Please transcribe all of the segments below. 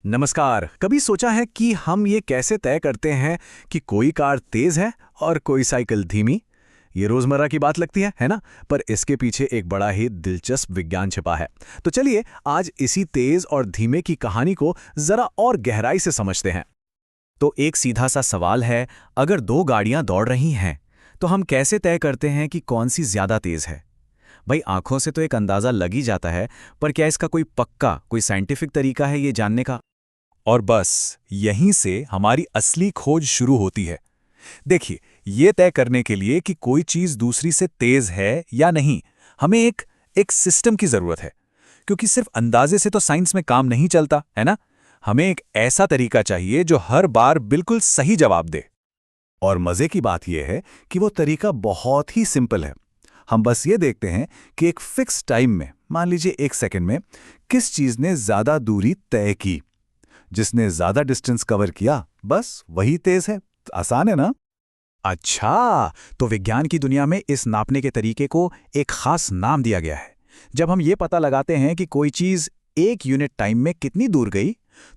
नमस्कार। कभी सोचा है कि हम ये कैसे तय करते हैं कि कोई कार तेज है और कोई साइकिल धीमी? ये रोजमर्रा की बात लगती है ना? पर इसके पीछे एक बड़ा ही दिलचस्प विज्ञान छिपा है। तो चलिए आज इसी तेज और धीमे की कहानी को जरा और गहराई से समझते हैं। तो एक सीधा सा सवाल है, अगर दो गाड़ियां दौड़ रही हैं, तो हम कैसे तय करते हैं कि कौन सी ज्यादा तेज है? भाई आंखों से तो एक अंदाजा लग ही जाता है, पर क्या इसका कोई पक्का, कोई साइंटिफिक तरीका है ये जानने का? और बस यहीं से हमारी असली खोज शुरू होती है। देखिए, ये तय करने के लिए कि कोई चीज दूसरी से तेज है या नहीं, हमें एक सिस्टम की जरूरत है। क्योंकि सिर्फ अंदाजे से तो साइंस में काम नहीं चलता, है ना? हमें एक ऐसा तरीका चाहिए जो हर बार बिल्कुल सही जवाब दे। और मजे की बात यह है कि वो तरीका बहुत ही सिंपल है। हम बस ये देखते हैं कि एक फिक्स टाइम में, मान लीजिए 1 सेकंड में, किस चीज ने ज्यादा दूरी तय की। जिसने ज्यादा डिस्टेंस कवर किया, बस वही तेज है। आसान है ना? अच्छा, तो विज्ञान की दुनिया में इस नापने के तरीके को एक खास नाम दिया गया है। जब हम ये पता लगाते हैं कि कोई चीज 1 यूनिट टाइम में कितनी दूर गई,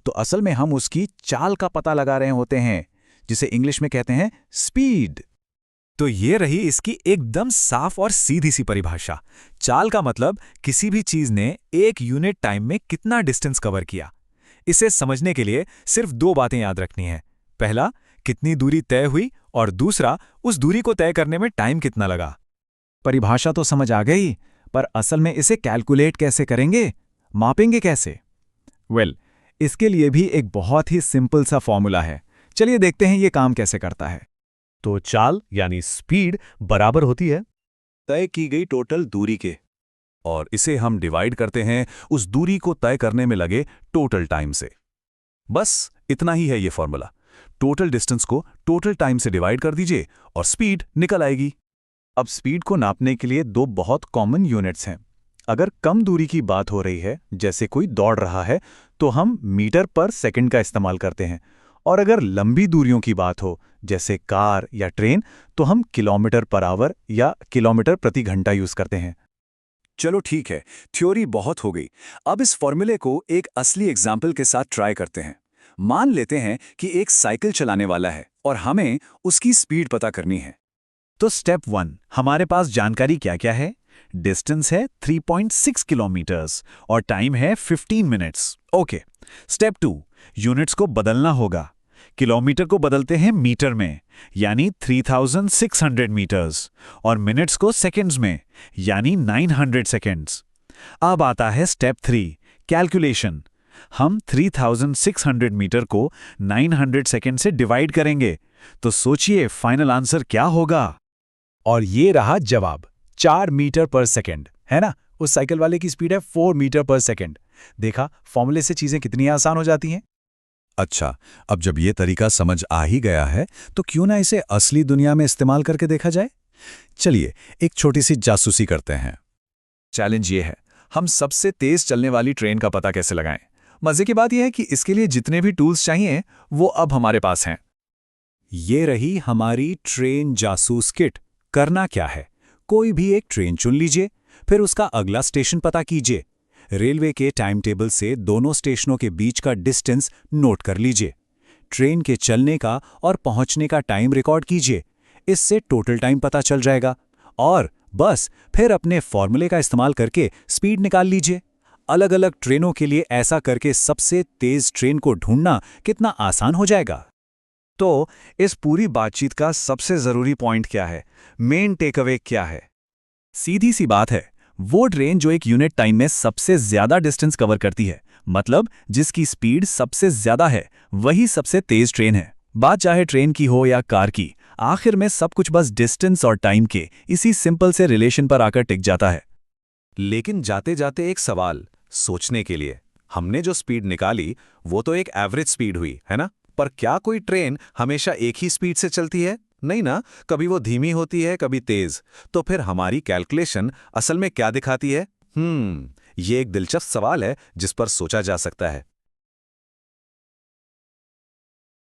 तो असल में हम उसकी चाल का पता लगा रहे होते हैं, जिसे इंग्लिश में कहते हैं स्पीड। तो ये रही इसकी एकदम साफ और सीधी सी परिभाषा। चाल का मतलब किसी भी चीज ने 1 यूनिट टाइम में कितना डिस्टेंस कवर किया। इसे समझने के लिए सिर्फ दो बातें याद रखनी है। पहला, कितनी दूरी तय हुई, और दूसरा, उस दूरी को तय करने में टाइम कितना लगा। परिभाषा तो समझ आ गई, पर असल में इसे कैलकुलेट कैसे करेंगे, मापेंगे कैसे? इसके लिए भी एक बहुत ही सिंपल सा फॉर्मूला है। चलिए देखते हैं ये काम कैसे करता है। तो चाल यानी स्पीड बराबर होती है तय की गई टोटल दूरी के, और इसे हम डिवाइड करते हैं उस दूरी को तय करने में लगे टोटल टाइम से। बस इतना ही है ये फॉर्मूला। टोटल डिस्टेंस को टोटल टाइम से डिवाइड कर दीजिए और स्पीड निकल आएगी। अब स्पीड को नापने के लिए दो बहुत कॉमन यूनिट्स हैं। अगर कम दूरी की बात हो रही है, जैसे कोई दौड़ रहा है, तो हम मीटर पर सेकंड का इस्तेमाल करते हैं। और अगर लंबी दूरियों की बात हो, जैसे कार या ट्रेन, तो हम किलोमीटर पर आवर या किलोमीटर प्रति घंटा यूज करते हैं। चलो ठीक है, थ्योरी बहुत हो गई। अब इस फॉर्मूले को एक असली एग्जाम्पल के साथ ट्राई करते हैं। मान लेते हैं कि एक साइकिल चलाने वाला है और हमें उसकी स्पीड पता करनी है। तो स्टेप 1, हमारे पास जानकारी क्या क्या है? डिस्टेंस है 3.6 किलोमीटर्स और टाइम है 15 मिनट्स। ओके। स्टेप 2, यूनिट्स को बदलना होगा। किलोमीटर को बदलते हैं मीटर में, यानी 3600 मीटर्स, और मिनट्स को सेकंड्स में, यानी 900 सेकंड्स। अब आता है स्टेप 3, कैलकुलेशन। हम 3600 मीटर को 900 सेकंड से डिवाइड करेंगे। तो सोचिए फाइनल आंसर क्या होगा? और ये रहा जवाब, 4 मीटर पर सेकंड, है ना? उस साइकिल वाले की स्पीड है 4 मीटर पर सेकंड। देखा, फॉर्मूले से चीजें कितनी आसान हो जाती हैं। अच्छा, अब जब ये तरीका समझ आ ही गया है, तो क्यों ना इसे असली दुनिया में इस्तेमाल करके देखा जाए। चलिए एक छोटी सी जासूसी करते हैं। चैलेंज ये है, हम सबसे तेज चलने वाली ट्रेन का पता कैसे लगाएं। मजे की बात यह है कि इसके लिए जितने भी टूल्स चाहिए वो अब हमारे पास हैं। ये रही हमारी ट्रेन जासूस किट। करना क्या है, कोई भी एक ट्रेन चुन लीजिए, फिर उसका अगला स्टेशन पता कीजिए। रेलवे के टाइम टेबल से दोनों स्टेशनों के बीच का डिस्टेंस नोट कर लीजिए। ट्रेन के चलने का और पहुंचने का टाइम रिकॉर्ड कीजिए। इससे टोटल टाइम पता चल जाएगा। और बस फिर अपने फॉर्मूले का इस्तेमाल करके स्पीड निकाल लीजिए। अलग अलग ट्रेनों के लिए ऐसा करके सबसे तेज ट्रेन को ढूंढना कितना आसान हो जाएगा। तो इस पूरी बातचीत का सबसे जरूरी पॉइंट क्या है? मेन टेकअवे क्या है? सीधी सी बात है, वो ट्रेन जो 1 यूनिट टाइम में सबसे ज्यादा डिस्टेंस कवर करती है, मतलब जिसकी स्पीड सबसे ज्यादा है, वही सबसे तेज ट्रेन है। बात चाहे ट्रेन की हो या कार की, आखिर में सब कुछ बस डिस्टेंस और टाइम के इसी सिंपल से रिलेशन पर आकर टिक जाता है। लेकिन जाते जाते एक सवाल सोचने के लिए। हमने जो स्पीड निकाली वो तो एक एवरेज स्पीड हुई, है ना? पर क्या कोई ट्रेन हमेशा एक ही स्पीड से चलती है? नहीं ना, कभी वो धीमी होती है, कभी तेज। तो फिर हमारी कैलकुलेशन असल में क्या दिखाती है? ये एक दिलचस्प सवाल है जिस पर सोचा जा सकता है।